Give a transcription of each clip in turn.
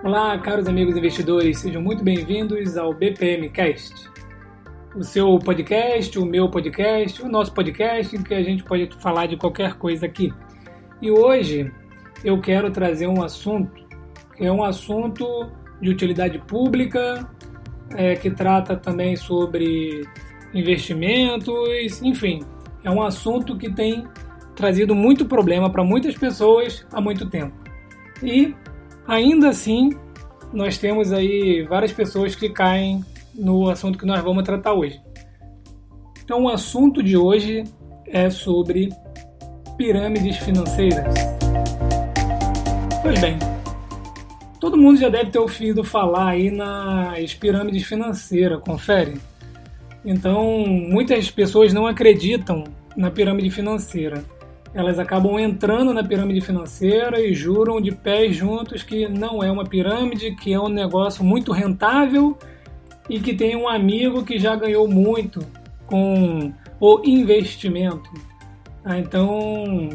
Olá, caros amigos investidores, sejam muito bem-vindos ao BPM Cast, o seu podcast, o meu podcast, o nosso podcast, em que a gente pode falar de qualquer coisa aqui. E hoje eu quero trazer um assunto, que é um assunto de utilidade pública, que trata também sobre investimentos, enfim, é um assunto que tem trazido muito problema para muitas pessoas há muito tempo. E ainda assim, nós temos aí várias pessoas que caem no assunto que nós vamos tratar hoje. Então, o assunto de hoje é sobre pirâmides financeiras. Pois bem, todo mundo já deve ter ouvido falar aí nas pirâmides financeiras, confere? Então, muitas pessoas não acreditam na pirâmide financeira. Elas acabam entrando na pirâmide financeira e juram de pés juntos que não é uma pirâmide, que é um negócio muito rentável e que tem um amigo que já ganhou muito com o investimento. Então,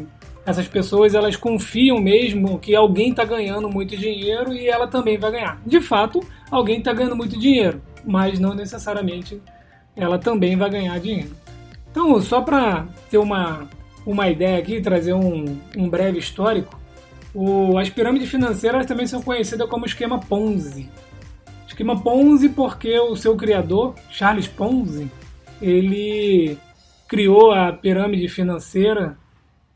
essas pessoas elas confiam mesmo que alguém está ganhando muito dinheiro e ela também vai ganhar. De fato, alguém está ganhando muito dinheiro, mas não necessariamente ela também vai ganhar dinheiro. Então, só para ter uma ideia aqui, trazer um breve histórico, as pirâmides financeiras também são conhecidas como esquema Ponzi. Esquema Ponzi porque o seu criador, Charles Ponzi, ele criou a pirâmide financeira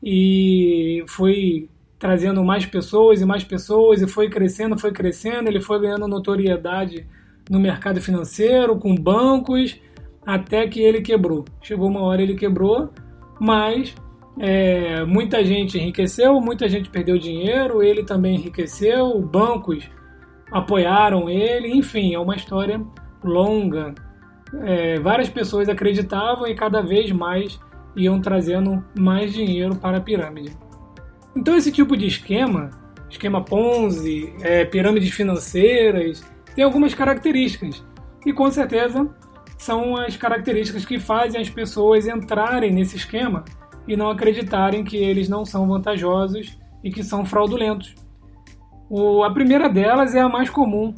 e foi trazendo mais pessoas e foi crescendo, ele foi ganhando notoriedade no mercado financeiro, com bancos, até que ele quebrou. Chegou uma hora ele quebrou, mas muita gente enriqueceu, muita gente perdeu dinheiro, ele também enriqueceu, bancos apoiaram ele, enfim, é uma história longa. Várias pessoas acreditavam e cada vez mais iam trazendo mais dinheiro para a pirâmide. Então esse tipo de esquema Ponzi, pirâmides financeiras, tem algumas características e com certeza são as características que fazem as pessoas entrarem nesse esquema e não acreditarem que eles não são vantajosos e que são fraudulentos. A primeira delas é a mais comum,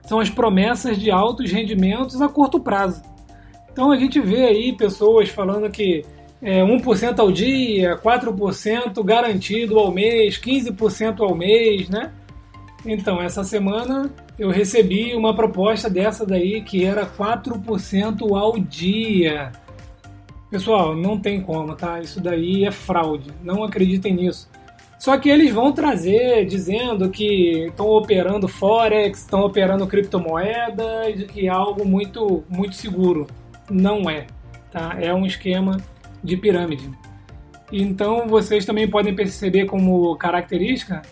são as promessas de altos rendimentos a curto prazo. Então a gente vê aí pessoas falando que 1% ao dia, 4% garantido ao mês, 15% ao mês, né? Então essa semana eu recebi uma proposta dessa daí que era 4% ao dia. Pessoal, não tem como, tá? Isso daí é fraude, não acreditem nisso. Só que eles vão trazer dizendo que estão operando Forex, estão operando criptomoedas, de que é algo muito, muito seguro. Não é, tá? É um esquema de pirâmide. Então vocês também podem perceber como característica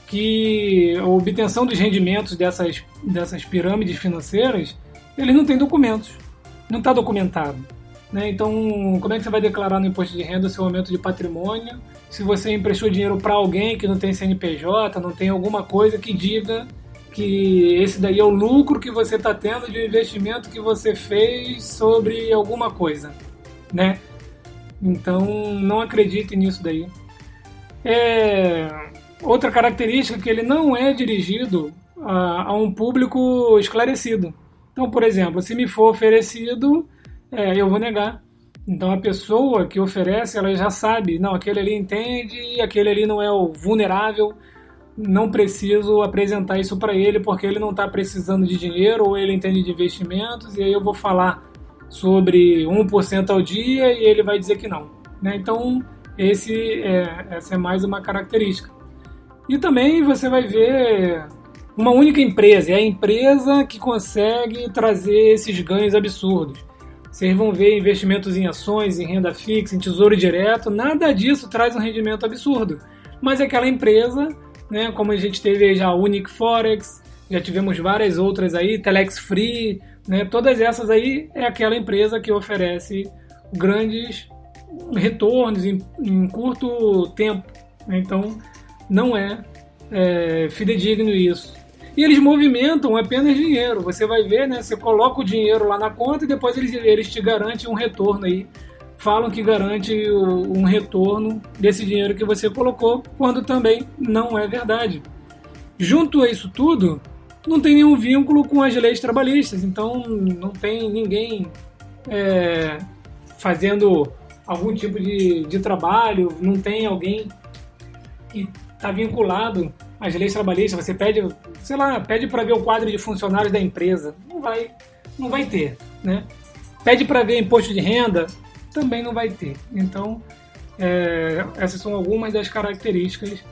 que a obtenção dos rendimentos dessas pirâmides financeiras, eles não têm documentos, não está documentado. Então, como é que você vai declarar no imposto de renda o seu aumento de patrimônio se você emprestou dinheiro para alguém que não tem CNPJ, não tem alguma coisa que diga que esse daí é o lucro que você está tendo de um investimento que você fez sobre alguma coisa, né? Então, não acredite nisso daí. Outra característica é que ele não é dirigido a um público esclarecido. Então, por exemplo, se me for oferecido, eu vou negar. Então a pessoa que oferece, ela já sabe, não, aquele ali entende, aquele ali não é o vulnerável, não preciso apresentar isso para ele porque ele não está precisando de dinheiro ou ele entende de investimentos e aí eu vou falar sobre 1% ao dia e ele vai dizer que não. Então essa é mais uma característica. E também você vai ver uma única empresa, é a empresa que consegue trazer esses ganhos absurdos. Vocês vão ver investimentos em ações, em renda fixa, em tesouro direto, nada disso traz um rendimento absurdo. Mas é aquela empresa, né, como a gente teve já a Unique Forex, já tivemos várias outras aí, Telex Free, né, todas essas aí é aquela empresa que oferece grandes retornos em curto tempo. Então não é fidedigno isso. E eles movimentam apenas dinheiro. Você vai ver, né? Você coloca o dinheiro lá na conta e depois eles te garantem um retorno aí. Falam que garante um retorno desse dinheiro que você colocou, quando também não é verdade. Junto a isso tudo, não tem nenhum vínculo com as leis trabalhistas, então não tem ninguém fazendo algum tipo de trabalho, não tem alguém que está vinculado às leis trabalhistas. Você pede, sei lá, pede para ver o quadro de funcionários da empresa, não vai ter, né? Pede para ver imposto de renda, também não vai ter. Então, essas são algumas das características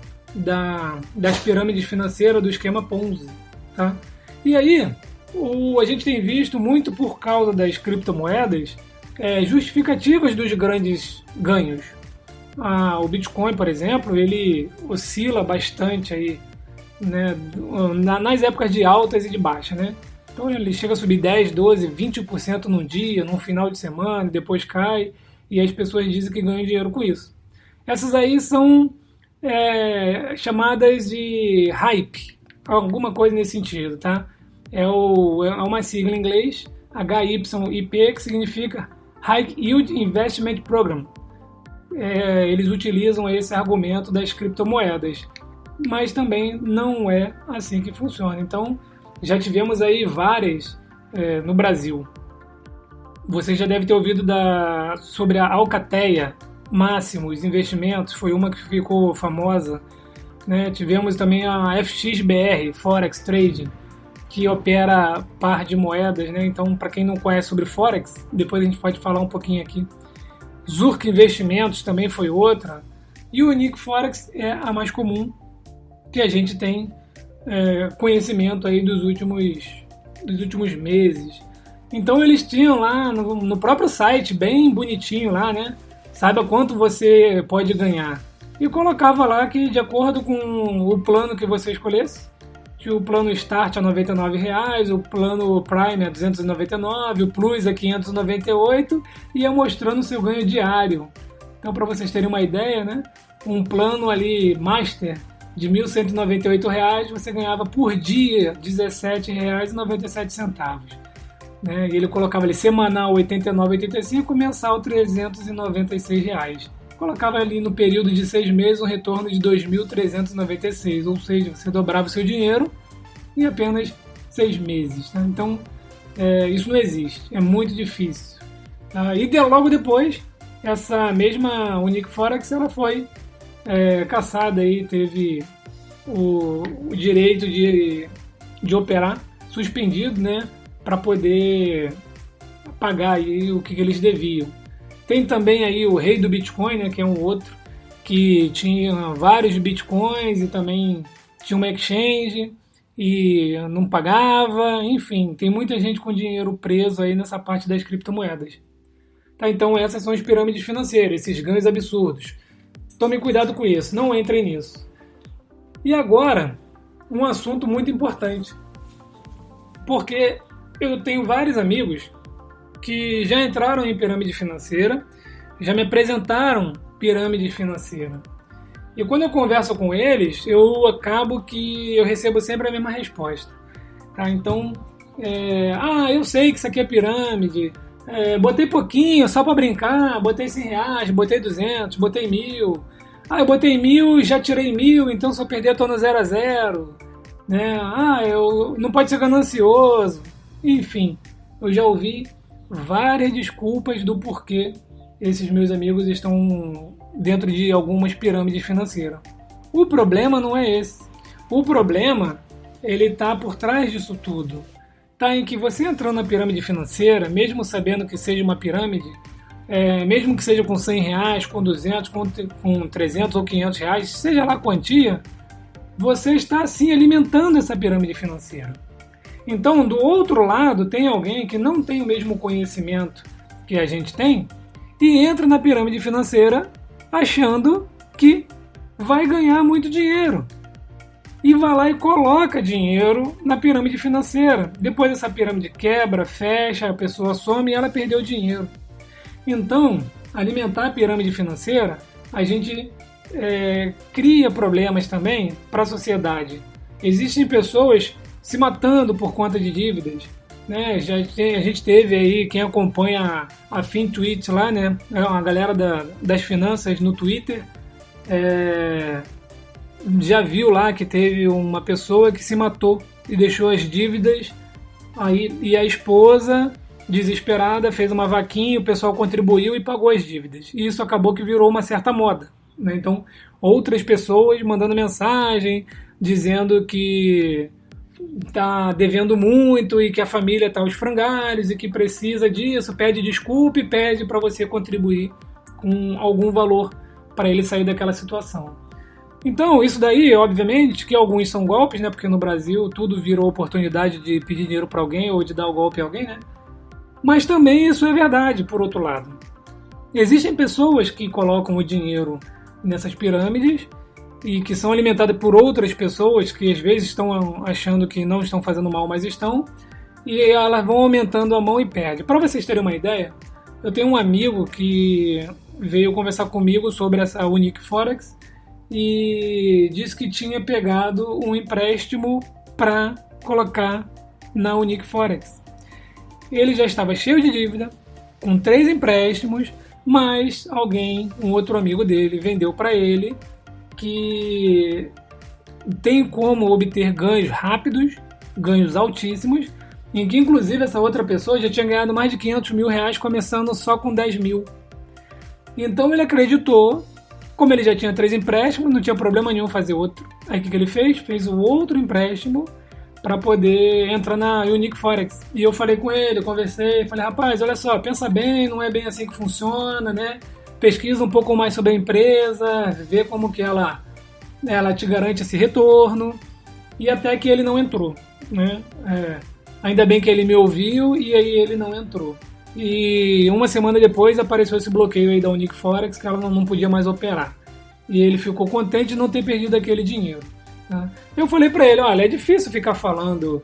das pirâmides financeiras do esquema Ponzi, tá? E aí, a gente tem visto muito por causa das criptomoedas justificativas dos grandes ganhos. O Bitcoin, por exemplo, ele oscila bastante aí, né, nas épocas de altas e de baixa, né? Então ele chega a subir 10, 12, 20% num dia, num final de semana, depois cai, e as pessoas dizem que ganham dinheiro com isso. Essas aí são chamadas de hype, alguma coisa nesse sentido, tá? É uma sigla em inglês, HYIP, que significa High Yield Investment Program. Eles utilizam esse argumento das criptomoedas, mas também não é assim que funciona. Então, já tivemos aí várias no Brasil. Você já deve ter ouvido sobre a Alcateia Máximos Investimentos, foi uma que ficou famosa, né? Tivemos também a FXBR, Forex Trading, que opera par de moedas, né? Então, para quem não conhece sobre Forex, depois a gente pode falar um pouquinho aqui. Zurk Investimentos também foi outra. E o Unique Forex é a mais comum que a gente tem conhecimento aí dos últimos meses. Então eles tinham lá no próprio site, bem bonitinho lá, né? Saiba quanto você pode ganhar. E colocava lá que de acordo com o plano que você escolhesse, o plano Start a R$ 99, o plano Prime a R$ 299, o Plus a R$ 598, ia mostrando o seu ganho diário. Então, para vocês terem uma ideia, né, um plano ali Master de R$ 1.198, você ganhava por dia R$ 17,97. Né? E ele colocava ali semanal R$ 89,85, mensal R$ 396. Colocava ali no período de 6 meses um retorno de 2.396, ou seja, você dobrava o seu dinheiro em apenas 6 meses. Tá? Então, isso não existe, é muito difícil. Tá? E logo depois, essa mesma Unique Forex ela foi caçada, aí, teve o direito de operar suspendido, né, para poder pagar aí o que eles deviam. Tem também aí o rei do Bitcoin, né, que é um outro, que tinha vários Bitcoins e também tinha uma exchange e não pagava. Enfim, tem muita gente com dinheiro preso aí nessa parte das criptomoedas. Tá, então essas são as pirâmides financeiras, esses ganhos absurdos. Tome cuidado com isso, não entrem nisso. E agora, um assunto muito importante. Porque eu tenho vários amigos que já entraram em pirâmide financeira, já me apresentaram pirâmide financeira. E quando eu converso com eles, eu acabo que eu recebo sempre a mesma resposta. Tá? Então, eu sei que isso aqui é pirâmide, botei pouquinho, só para brincar, botei R$100, botei 200, botei 1.000. Eu botei 1.000 e já tirei 1.000, então se eu perder eu tô no 0 a 0. Né? Não pode ser ganancioso. Enfim, eu já ouvi várias desculpas do porquê esses meus amigos estão dentro de algumas pirâmides financeiras. O problema não é esse. O problema, ele está por trás disso tudo. Está em que você entrando na pirâmide financeira, mesmo sabendo que seja uma pirâmide, mesmo que seja com R$100, com 200, com 300 ou 500 reais, seja lá a quantia, você está assim alimentando essa pirâmide financeira. Então, do outro lado, tem alguém que não tem o mesmo conhecimento que a gente tem e entra na pirâmide financeira achando que vai ganhar muito dinheiro. E vai lá e coloca dinheiro na pirâmide financeira. Depois essa pirâmide quebra, fecha, a pessoa some e ela perdeu o dinheiro. Então, alimentar a pirâmide financeira, a gente cria problemas também para a sociedade. Existem pessoas se matando por conta de dívidas, né? A gente teve aí, quem acompanha a FinTwit lá, né? A galera das finanças no Twitter, já viu lá que teve uma pessoa que se matou e deixou as dívidas, aí, e a esposa, desesperada, fez uma vaquinha, o pessoal contribuiu e pagou as dívidas. E isso acabou que virou uma certa moda, né? Então, outras pessoas mandando mensagem, dizendo que está devendo muito e que a família está aos frangalhos e que precisa disso, pede desculpa e pede para você contribuir com algum valor para ele sair daquela situação. Então, isso daí, obviamente, que alguns são golpes, né? Porque no Brasil tudo virou oportunidade de pedir dinheiro para alguém ou de dar o golpe a alguém, né? Mas também isso é verdade, por outro lado. Existem pessoas que colocam o dinheiro nessas pirâmides e que são alimentadas por outras pessoas que às vezes estão achando que não estão fazendo mal, mas estão, e elas vão aumentando a mão e perdem. Para vocês terem uma ideia, eu tenho um amigo que veio conversar comigo sobre essa Unique Forex e disse que tinha pegado um empréstimo para colocar na Unique Forex. Ele já estava cheio de dívida, com 3 empréstimos, mas alguém, um outro amigo dele, vendeu para ele que tem como obter ganhos rápidos, ganhos altíssimos, em que inclusive essa outra pessoa já tinha ganhado mais de 500 mil reais começando só com 10 mil. Então ele acreditou, como ele já tinha 3 empréstimos, não tinha problema nenhum fazer outro. Aí o que ele fez? Fez o outro empréstimo para poder entrar na Unique Forex. E eu falei com ele, conversei, falei, rapaz, olha só, pensa bem, não é bem assim que funciona, né? Pesquisa um pouco mais sobre a empresa, vê como que ela te garante esse retorno, e até que ele não entrou, né? Ainda bem que ele me ouviu e aí ele não entrou. E uma semana depois apareceu esse bloqueio aí da Unique Forex, que ela não podia mais operar. E ele ficou contente de não ter perdido aquele dinheiro. Tá? Eu falei pra ele, olha, é difícil ficar falando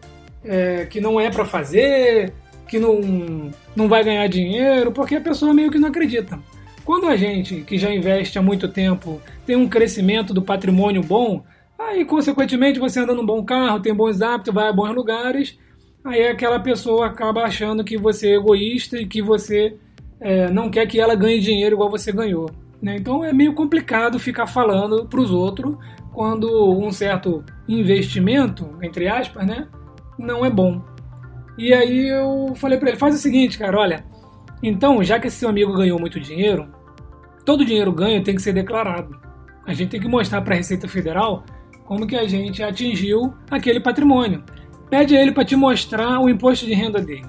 que não é pra fazer, que não vai ganhar dinheiro, porque a pessoa meio que não acredita. Quando a gente, que já investe há muito tempo, tem um crescimento do patrimônio bom, aí, consequentemente, você anda num bom carro, tem bons hábitos, vai a bons lugares, aí aquela pessoa acaba achando que você é egoísta e que você não quer que ela ganhe dinheiro igual você ganhou. Né? Então, é meio complicado ficar falando para os outros quando um certo investimento, entre aspas, né, não é bom. E aí eu falei para ele, faz o seguinte, cara, olha, então, já que esse seu amigo ganhou muito dinheiro, todo dinheiro ganho tem que ser declarado. A gente tem que mostrar para a Receita Federal como que a gente atingiu aquele patrimônio. Pede a ele para te mostrar o imposto de renda dele.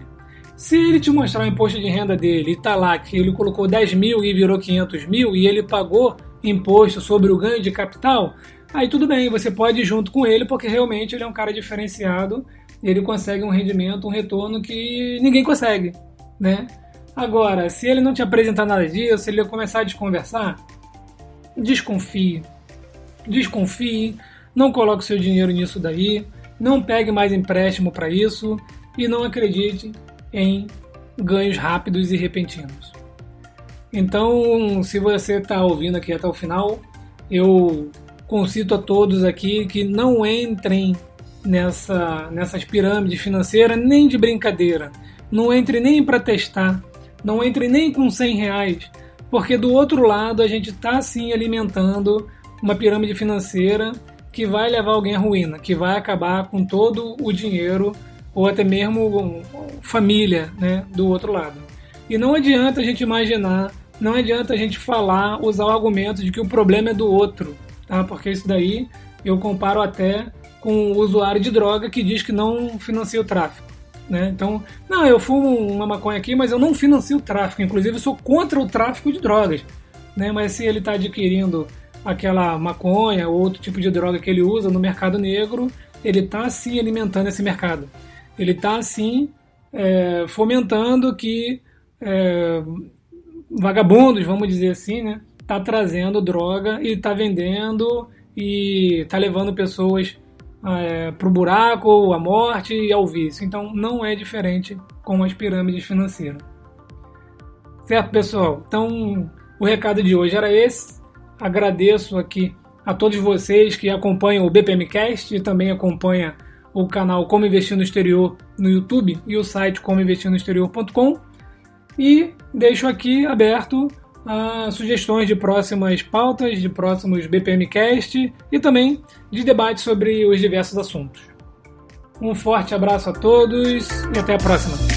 Se ele te mostrar o imposto de renda dele e está lá que ele colocou 10 mil e virou 500 mil e ele pagou imposto sobre o ganho de capital, aí tudo bem, você pode ir junto com ele porque realmente ele é um cara diferenciado e ele consegue um rendimento, um retorno que ninguém consegue, né? Agora, se ele não te apresentar nada disso, se ele começar a desconversar, desconfie, não coloque seu dinheiro nisso daí, não pegue mais empréstimo para isso e não acredite em ganhos rápidos e repentinos. Então, se você está ouvindo aqui até o final, eu concito a todos aqui que não entrem nessas pirâmides financeiras nem de brincadeira. Não entre nem para testar, não entre nem com 100 reais, porque do outro lado a gente está sim alimentando uma pirâmide financeira que vai levar alguém à ruína, que vai acabar com todo o dinheiro ou até mesmo família, né, do outro lado. E não adianta a gente imaginar, não adianta a gente falar, usar o argumento de que o problema é do outro, tá? Porque isso daí eu comparo até com o usuário de droga que diz que não financia o tráfico. Né? Então, não, eu fumo uma maconha aqui, mas eu não financio o tráfico. Inclusive, eu sou contra o tráfico de drogas. Né? Mas se ele está adquirindo aquela maconha ou outro tipo de droga que ele usa no mercado negro, ele está sim alimentando esse mercado. Ele está sim fomentando que vagabundos, vamos dizer assim, né? Tá trazendo droga e está vendendo e está levando pessoas para o buraco, à morte e ao vício. Então não é diferente com as pirâmides financeiras. Certo, pessoal? Então o recado de hoje era esse. Agradeço aqui a todos vocês que acompanham o BPMcast e também acompanham o canal Como Investir no Exterior no YouTube e o site comoinvestirnoexterior.com, e deixo aqui aberto sugestões de próximas pautas, de próximos BPMcast e também de debate sobre os diversos assuntos. Um forte abraço a todos e até a próxima!